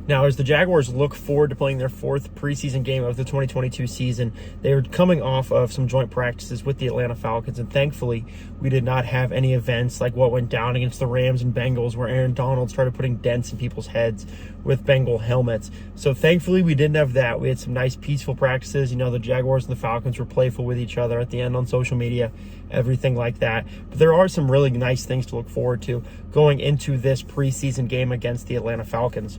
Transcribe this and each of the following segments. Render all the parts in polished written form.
Now, as the Jaguars look forward to playing their fourth preseason game of the 2022 season, they are coming off of some joint practices with the Atlanta Falcons, and thankfully, we did not have any events like what went down against the Rams and Bengals, where Aaron Donald started putting dents in people's heads with Bengal helmets. So thankfully, we didn't have that. We had some nice, peaceful practices. You know, the Jaguars and the Falcons were playful with each other at the end on social media, everything like that. But there are some really nice things to look forward to going into this preseason game against the Atlanta Falcons.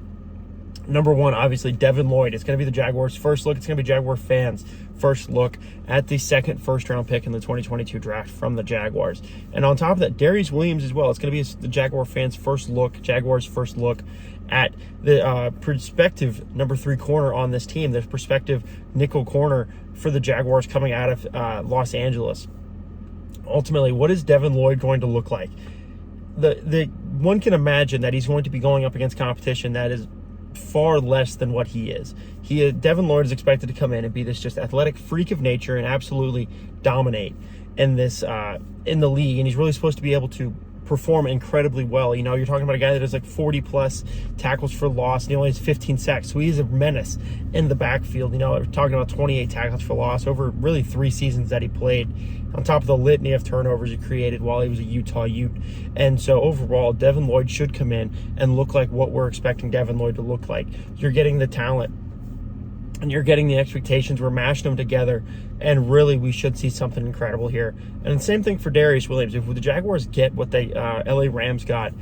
Number one, obviously, Devin Lloyd. It's going to be the Jaguars' first look. It's going to be Jaguar fans' first look at the second first-round pick in the 2022 draft from the Jaguars. And on top of that, Darious Williams as well. It's going to be the Jaguar fans' first look, Jaguars' first look at the prospective number 3 corner on this team, the prospective nickel corner for the Jaguars coming out of Los Angeles. Ultimately, what is Devin Lloyd going to look like? The one can imagine that he's going to be going up against competition that is far less than what he is. Devin Lloyd is expected to come in and be this just athletic freak of nature and absolutely dominate in this in the league. And he's really supposed to be able to perform incredibly well. You know, you're talking about a guy that has like 40 plus tackles for loss, and he only has 15 sacks. So he's a menace in the backfield. You know, we're talking about 28 tackles for loss over really 3 seasons that he played, on top of the litany of turnovers he created while he was a Utah Ute. And so overall, Devin Lloyd should come in and look like what we're expecting Devin Lloyd to look like. You're getting the talent and you're getting the expectations. We're mashing them together, and really we should see something incredible here. And the same thing for Darious Williams. If the Jaguars get what the LA Rams got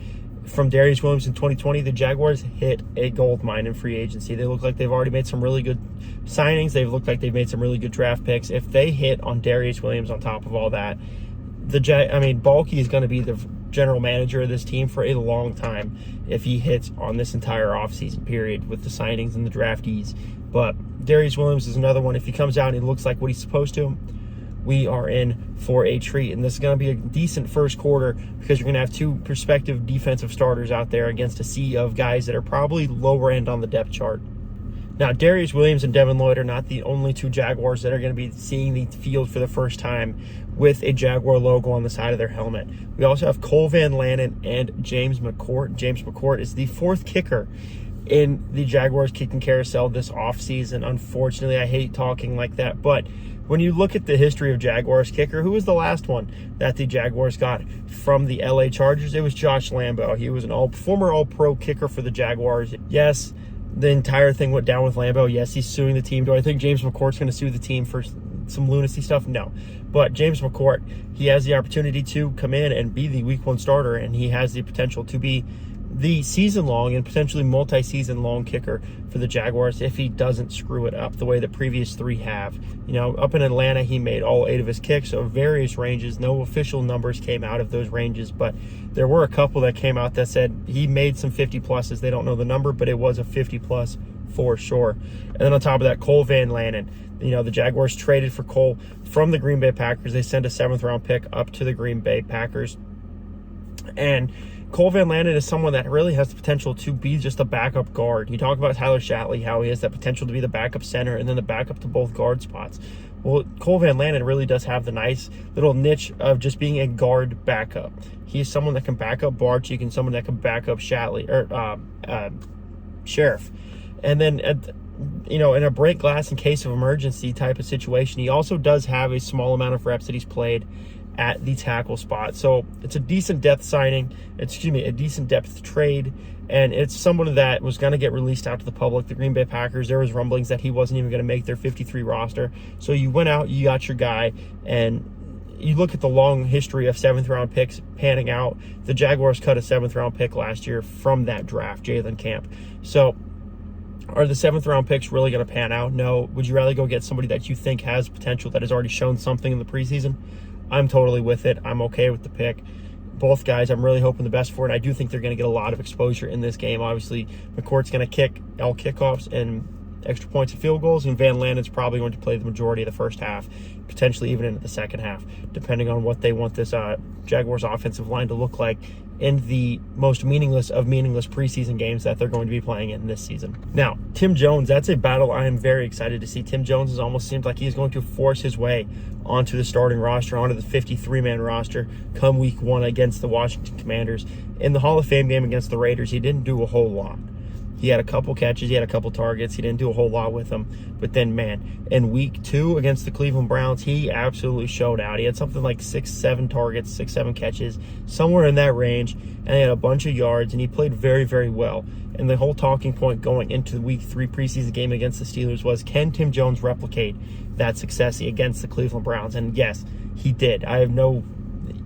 from Darious Williams in 2020, the Jaguars hit a gold mine in free agency. They look like they've already made some really good signings. They've looked like they've made some really good draft picks. If they hit on Darious Williams on top of all that, Balky is going to be the general manager of this team for a long time if he hits on this entire offseason period with the signings and the draftees. But Darious Williams is another one. If he comes out and he looks like what he's supposed to, we are in for a treat. And this is going to be a decent first quarter because you're going to have 2 prospective defensive starters out there against a sea of guys that are probably lower end on the depth chart. Now, Darious Williams and Devin Lloyd are not the only 2 Jaguars that are going to be seeing the field for the first time with a Jaguar logo on the side of their helmet. We also have Cole Van Lanen and James McCourt. James McCourt is the 4th kicker in the Jaguars kicking carousel this offseason. Unfortunately, I hate talking like that, but when you look at the history of Jaguars kicker, who was the last one that the Jaguars got from the LA Chargers? It was Josh Lambo. He was an former All-Pro kicker for the Jaguars. Yes, the entire thing went down with Lambo. Yes, he's suing the team. Do I think James McCourt's going to sue the team for some lunacy stuff? No. But James McCourt, he has the opportunity to come in and be the Week 1 starter, and he has the potential to be the season-long and potentially multi-season-long kicker for the Jaguars if he doesn't screw it up the way the previous 3 have. You know, up in Atlanta, he made all 8 of his kicks of various ranges. No official numbers came out of those ranges, but there were a couple that came out that said he made some 50-pluses. They don't know the number, but it was a 50-plus for sure. And then on top of that, Cole Van Lanen. You know, the Jaguars traded for Cole from the Green Bay Packers. They sent a 7th-round pick up to the Green Bay Packers. And Cole Van Lanen is someone that really has the potential to be just a backup guard. You talk about Tyler Shatley, how he has that potential to be the backup center and then the backup to both guard spots. Well, Cole Van Lanen really does have the nice little niche of just being a guard backup. He's someone that can back up Barczyk and someone that can back up Shatley or Sheriff. And then, in a break glass in case of emergency type of situation, he also does have a small amount of reps that he's played at the tackle spot. So it's a decent depth a decent depth trade, and it's someone that was going to get released out to the public. The Green Bay Packers, there was rumblings that he wasn't even going to make their 53 roster. So you went out, you got your guy, and you look at the long history of 7th-round picks panning out. The Jaguars cut a 7th-round pick last year from that draft, Jalen Camp. So are the 7th-round picks really going to pan out? No. Would you rather go get somebody that you think has potential, that has already shown something in the preseason? I'm totally with it. I'm okay with the pick. Both guys, I'm really hoping the best for it. I do think they're going to get a lot of exposure in this game. Obviously, McCourt's going to kick all kickoffs and extra points and field goals, and Van Lanen's probably going to play the majority of the first half, potentially even into the second half, depending on what they want this Jaguars offensive line to look like in the most meaningless of meaningless preseason games that they're going to be playing in this season. Now, Tim Jones, that's a battle I am very excited to see. Tim Jones has almost seemed like he's going to force his way onto the starting roster, onto the 53-man roster come week 1 against the Washington Commanders. In the Hall of Fame game against the Raiders, he didn't do a whole lot. He had a couple catches, he had a couple targets. He didn't do a whole lot with them. But then, man, in week 2 against the Cleveland Browns, he absolutely showed out. He had something like 6-7 targets, 6-7 catches, somewhere in that range, and he had a bunch of yards, and he played very, very well. And the whole talking point going into the week 3 preseason game against the Steelers was, can Tim Jones replicate that success against the Cleveland Browns? And yes, he did. I have no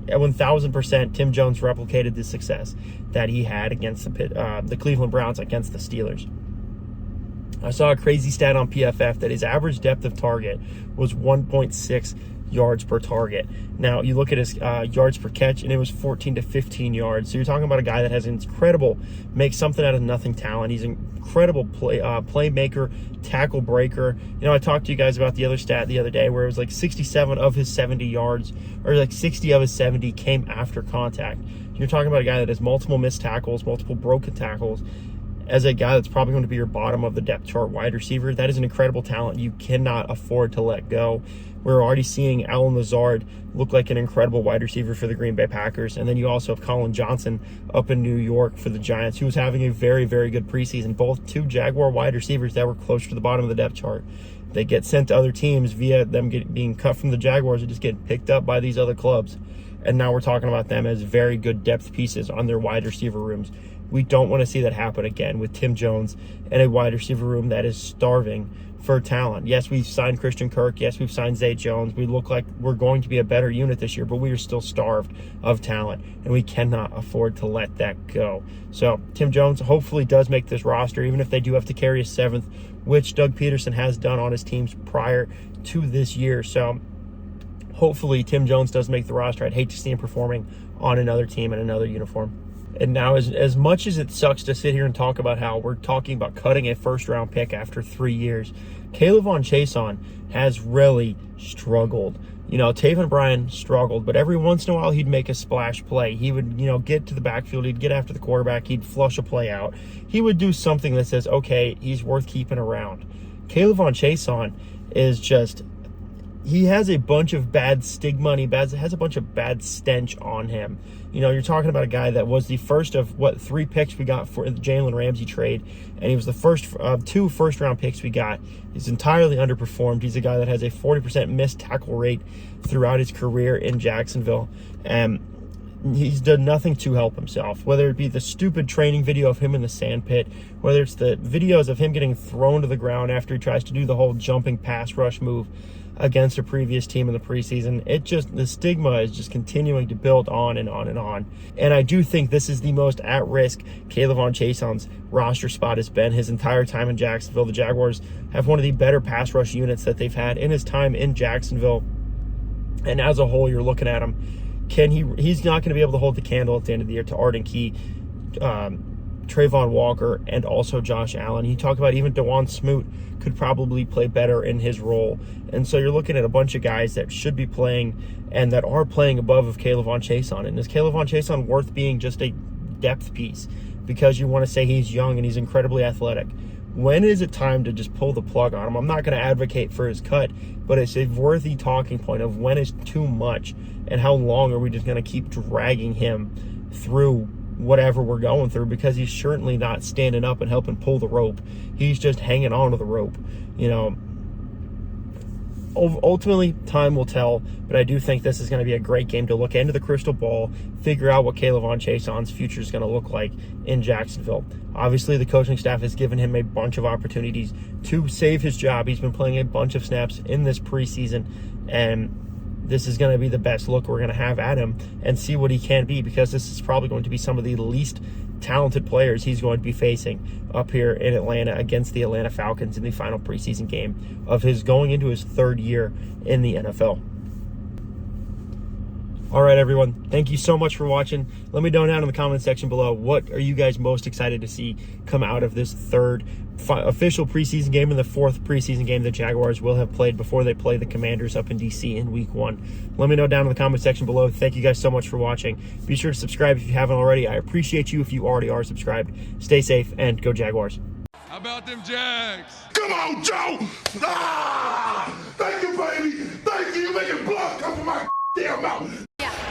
1,000% Tim Jones replicated the success that he had against the Cleveland Browns against the Steelers. I saw a crazy stat on PFF that his average depth of target was 1.6 yards per target. Now, you look at his yards per catch, and it was 14 to 15 yards. So you're talking about a guy that has incredible, makes something out of nothing talent. He's an incredible playmaker, tackle breaker. You know, I talked to you guys about the other stat the other day where it was like 67 of his 70 yards, or like 60 of his 70 came after contact. You're talking about a guy that has multiple missed tackles, multiple broken tackles. As a guy that's probably going to be your bottom of the depth chart wide receiver, that is an incredible talent you cannot afford to let go. We're already seeing Allen Lazard look like an incredible wide receiver for the Green Bay Packers. And then you also have Colin Johnson up in New York for the Giants, who was having a very, very good preseason. Both 2 Jaguar wide receivers that were closer to the bottom of the depth chart. They get sent to other teams via them being cut from the Jaguars and just get picked up by these other clubs. And now we're talking about them as very good depth pieces on their wide receiver rooms. We don't want to see that happen again with Tim Jones and a wide receiver room that is starving for talent. Yes, we've signed Christian Kirk. Yes, we've signed Zay Jones. We look like we're going to be a better unit this year, but we are still starved of talent, and we cannot afford to let that go. So Tim Jones hopefully does make this roster, even if they do have to carry a 7th, which Doug Peterson has done on his teams prior to this year. So hopefully Tim Jones does make the roster. I'd hate to see him performing on another team in another uniform. And now, as much as it sucks to sit here and talk about how we're talking about cutting a first-round pick after 3 years, K'Lavon Chaisson has really struggled. You know, Taven Bryan struggled, but every once in a while he'd make a splash play. He would, get to the backfield, he'd get after the quarterback, he'd flush a play out. He would do something that says, okay, he's worth keeping around. K'Lavon Chaisson is just... he has a bunch of bad stigma, and he has a bunch of bad stench on him. You know, you're talking about a guy that was the first of, 3 picks we got for the Jalen Ramsey trade, and he was the first of 2 first-round picks we got. He's entirely underperformed. He's a guy that has a 40% missed tackle rate throughout his career in Jacksonville, and he's done nothing to help himself, whether it be the stupid training video of him in the sand pit, whether it's the videos of him getting thrown to the ground after he tries to do the whole jumping pass rush move against a previous team in the preseason. The stigma is just continuing to build on and on and on. And I do think this is the most at-risk K'Lavon Chaisson's roster spot has been his entire time in Jacksonville. The Jaguars have one of the better pass rush units that they've had in his time in Jacksonville. And as a whole, you're looking at him. He's not going to be able to hold the candle at the end of the year to Arden Key, Trayvon Walker, and also Josh Allen. You talk about even DeJuan Smoot could probably play better in his role. And so you're looking at a bunch of guys that should be playing and that are playing above of K'Lavon Chaisson. And is K'Lavon Chaisson worth being just a depth piece because you want to say he's young and he's incredibly athletic? When is it time to just pull the plug on him? I'm not going to advocate for his cut, but it's a worthy talking point of when is too much and how long are we just going to keep dragging him through whatever we're going through, because he's certainly not standing up and helping pull the rope. He's just hanging on to the rope. You know, ultimately, time will tell, but I do think this is going to be a great game to look into the crystal ball, figure out what K'Lavon Chaisson's future is going to look like in Jacksonville. Obviously, the coaching staff has given him a bunch of opportunities to save his job. He's been playing a bunch of snaps in this preseason, and this is going to be the best look we're going to have at him and see what he can be, because this is probably going to be some of the least talented players he's going to be facing up here in Atlanta against the Atlanta Falcons in the final preseason game of his going into his 3rd year in the NFL. All right, everyone. Thank you so much for watching. Let me know down in the comment section below, what are you guys most excited to see come out of this 3rd official preseason game and the 4th preseason game the Jaguars will have played before they play the Commanders up in D.C. in Week 1. Let me know down in the comment section below. Thank you guys so much for watching. Be sure to subscribe if you haven't already. I appreciate you if you already are subscribed. Stay safe and go Jaguars. How about them Jags? Come on, Joe! Ah! Thank you, baby! Thank you! You're making blood come from my damn mouth!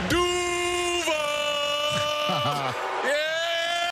Duval!